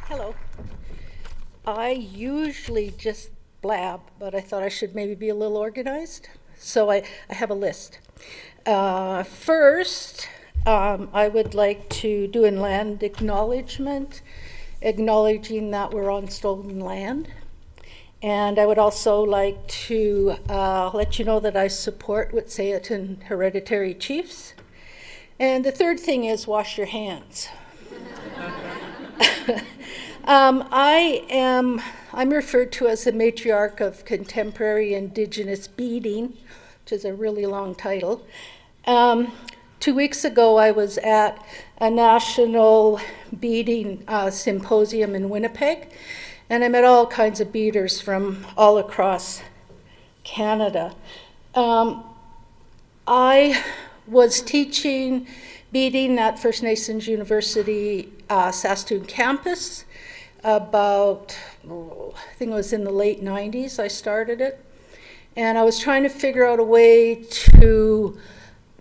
Hello. I usually just blab, but I thought I should maybe be a little organized. So I have a list. First, I would like to do a land acknowledgement, acknowledging that we're on stolen land. And I would also like to let you know that I support Wet'suwet'en hereditary chiefs. And the third thing is wash your hands. I'm referred to as the Matriarch of Contemporary Indigenous Beading, which is a really long title. 2 weeks ago, I was at a national beading symposium in Winnipeg, and I met all kinds of beaders from all across Canada. I was teaching beading at First Nations University Saskatoon campus about, I think it was in the late 90s I started it. And I was trying to figure out a way to,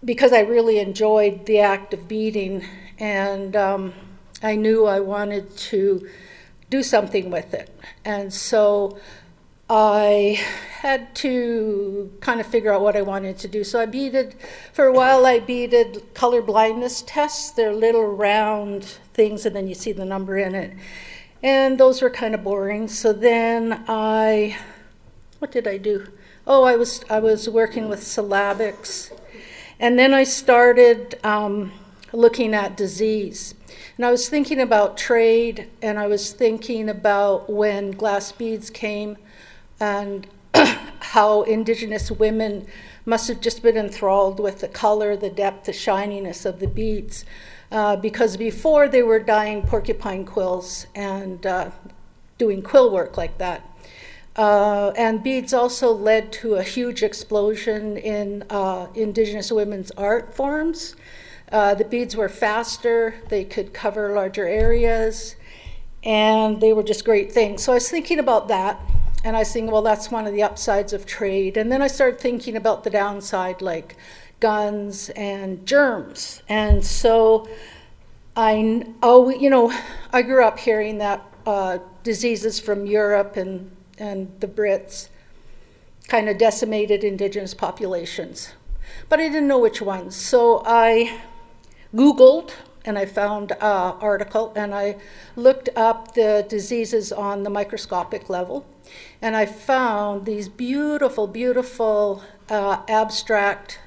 because I really enjoyed the act of beading, and I knew I wanted to do something with it. And so I had to kind of figure out what I wanted to do. So I beaded, for a while I beaded color blindness tests. They're little round things and then you see the number in it. And those were kind of boring. So then what did I do? Oh, I was working with syllabics. And then I started looking at disease. And I was thinking about trade, and I was thinking about when glass beads came and how Indigenous women must have just been enthralled with the color, the depth, the shininess of the beads. Because before they were dyeing porcupine quills and doing quill work like that. And beads also led to a huge explosion in Indigenous women's art forms. The beads were faster, they could cover larger areas, and they were just great things. So I was thinking about that, and I was thinking, well, that's one of the upsides of trade. And then I started thinking about the downside, like guns and germs. And so I grew up hearing that diseases from Europe and the Brits kind of decimated Indigenous populations. But I didn't know which ones. So I Googled, and I found an article, and I looked up the diseases on the microscopic level. And I found these beautiful, beautiful abstract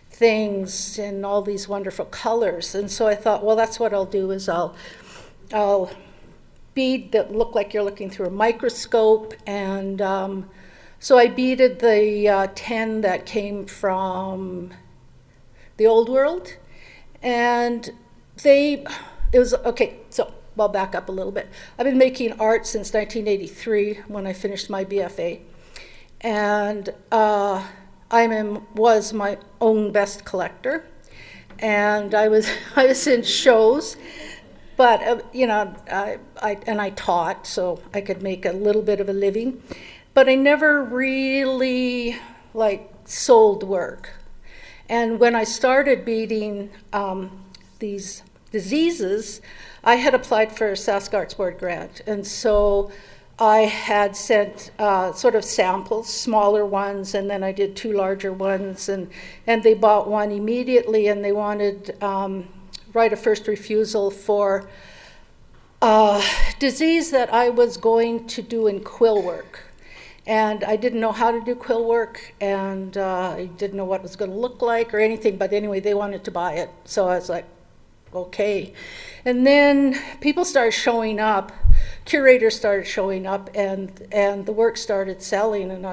things in all these wonderful colors. And so I thought, well, that's what I'll do, is I'll bead that look like you're looking through a microscope. And so I beaded the 10 that came from the Old World. And I'll back up a little bit. I've been making art since 1983 when I finished my BFA. And was my own best collector. And I was in shows, but I taught, so I could make a little bit of a living. But I never really sold work. And when I started beading these diseases, I had applied for a Sask Arts Board grant. And so I had sent sort of samples, smaller ones, and then I did 2 larger ones. And they bought one immediately, and they wanted right of first refusal for disease that I was going to do in quill work. And I didn't know how to do quill work, and I didn't know what it was going to look like or anything, but anyway, they wanted to buy it. So I was like, okay. And then people started showing up, curators started showing up, and the work started selling, and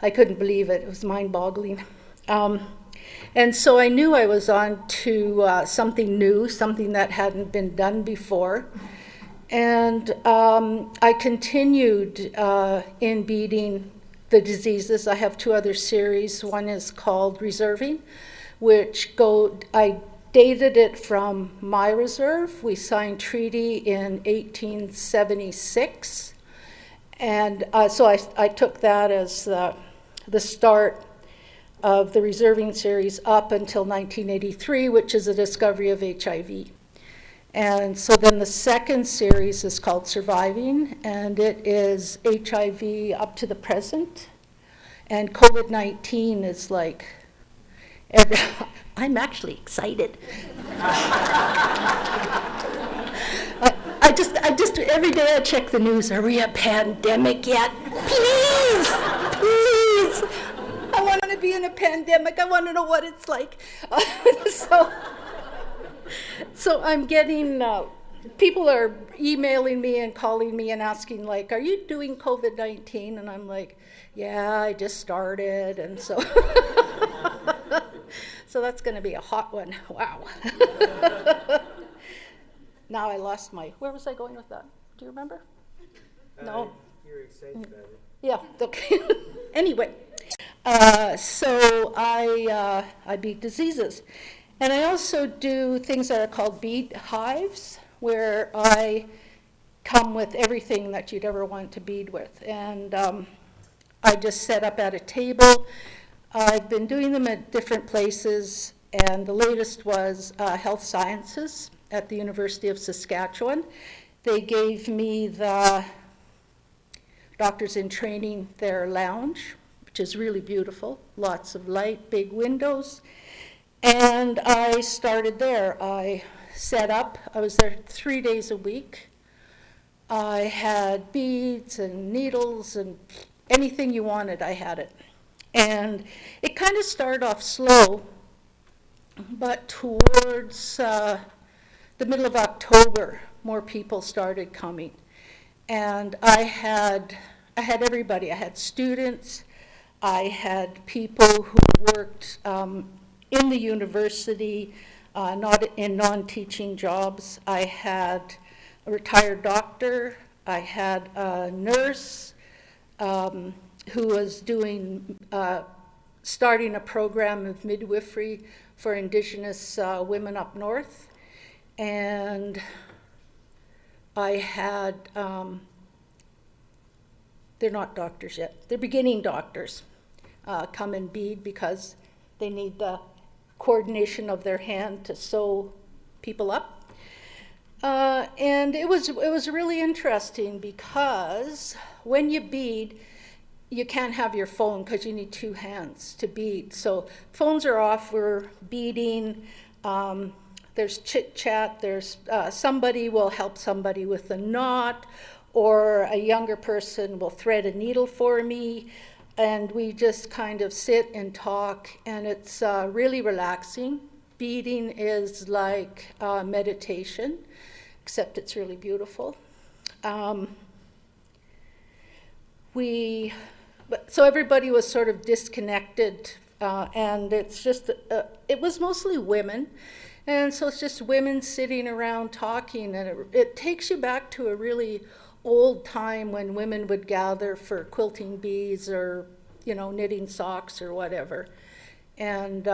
I couldn't believe it. It was mind-boggling. And so I knew I was on to something new, something that hadn't been done before. And I continued in beading the diseases. I have 2 other series. One is called Reserving, which I dated it from my reserve. We signed treaty in 1876. And so I took that as the start of the Reserving series up until 1983, which is the discovery of HIV. And so then the second series is called Surviving, and it is HIV up to the present. And COVID-19 is like, I'm actually excited. I just, every day I check the news, are we a pandemic yet? Please, please. I want to be in a pandemic. I want to know what it's like. So I'm getting, people are emailing me and calling me and asking, like, are you doing COVID-19? And I'm like, yeah, I just started. And so, so that's going to be a hot one. Wow. Now I lost where was I going with that? Do you remember? No? You're excited about it. Yeah, okay. Anyway, so I beat diseases. And I also do things that are called bead hives, where I come with everything that you'd ever want to bead with. And I just set up at a table. I've been doing them at different places, and the latest was health sciences at the University of Saskatchewan. They gave me the Doctors in Training, their lounge, which is really beautiful, lots of light, big windows. And I started there. I set up, I was there 3 days a week. I had beads and needles and anything you wanted, I had it. And it kind of started off slow, but towards the middle of October, more people started coming. And I had everybody. I had students, I had people who worked in the university, not in non-teaching jobs. I had a retired doctor. I had a nurse who was starting a program of midwifery for Indigenous women up north. And I had, they're not doctors yet, they're beginning doctors, come and bead because they need the coordination of their hand to sew people up. And it was really interesting because when you bead, you can't have your phone because you need two hands to bead. So phones are off, we're beading, there's chit chat, there's somebody will help somebody with a knot, or a younger person will thread a needle for me, and we just kind of sit and talk, and it's really relaxing. Beading is like meditation, except it's really beautiful. So everybody was sort of disconnected, and it's just, it was mostly women. And so it's just women sitting around talking, and it takes you back to a really old time when women would gather for quilting beads or, knitting socks or whatever. And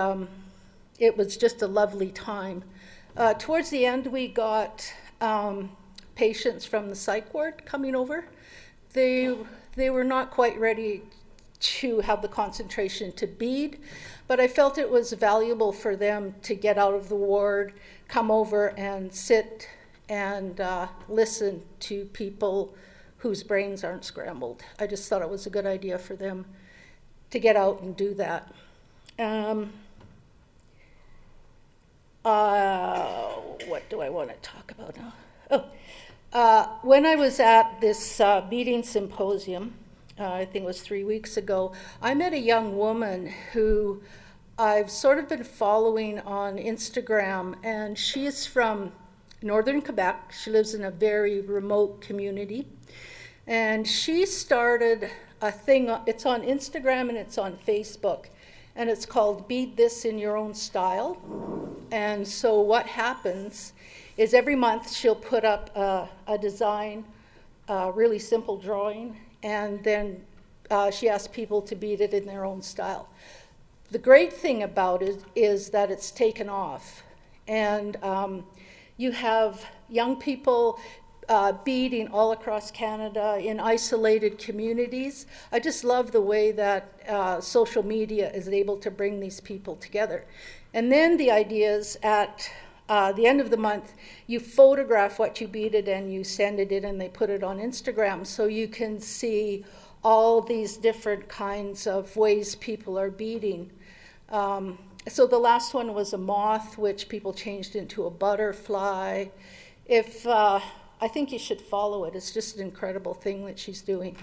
it was just a lovely time. Towards the end, we got patients from the psych ward coming over. They were not quite ready to have the concentration to bead, but I felt it was valuable for them to get out of the ward, come over and sit and listen to people whose brains aren't scrambled. I just thought it was a good idea for them to get out and do that. What do I want to talk about now? When I was at this beading symposium, I think it was 3 weeks ago, I met a young woman who I've sort of been following on Instagram, and she is from northern Quebec. She lives in a very remote community, and she started a thing, it's on Instagram and it's on Facebook, and it's called Bead This in Your Own Style. And so what happens is every month she'll put up a design, a really simple drawing, and then she asks people to bead it in their own style. The great thing about it is that it's taken off, and you have young people beading all across Canada in isolated communities. I just love the way that social media is able to bring these people together. And then the idea is at the end of the month, you photograph what you beaded and you send it in and they put it on Instagram, so you can see all these different kinds of ways people are beading. So the last one was a moth, which people changed into a butterfly. I think you should follow it. It's just an incredible thing that she's doing.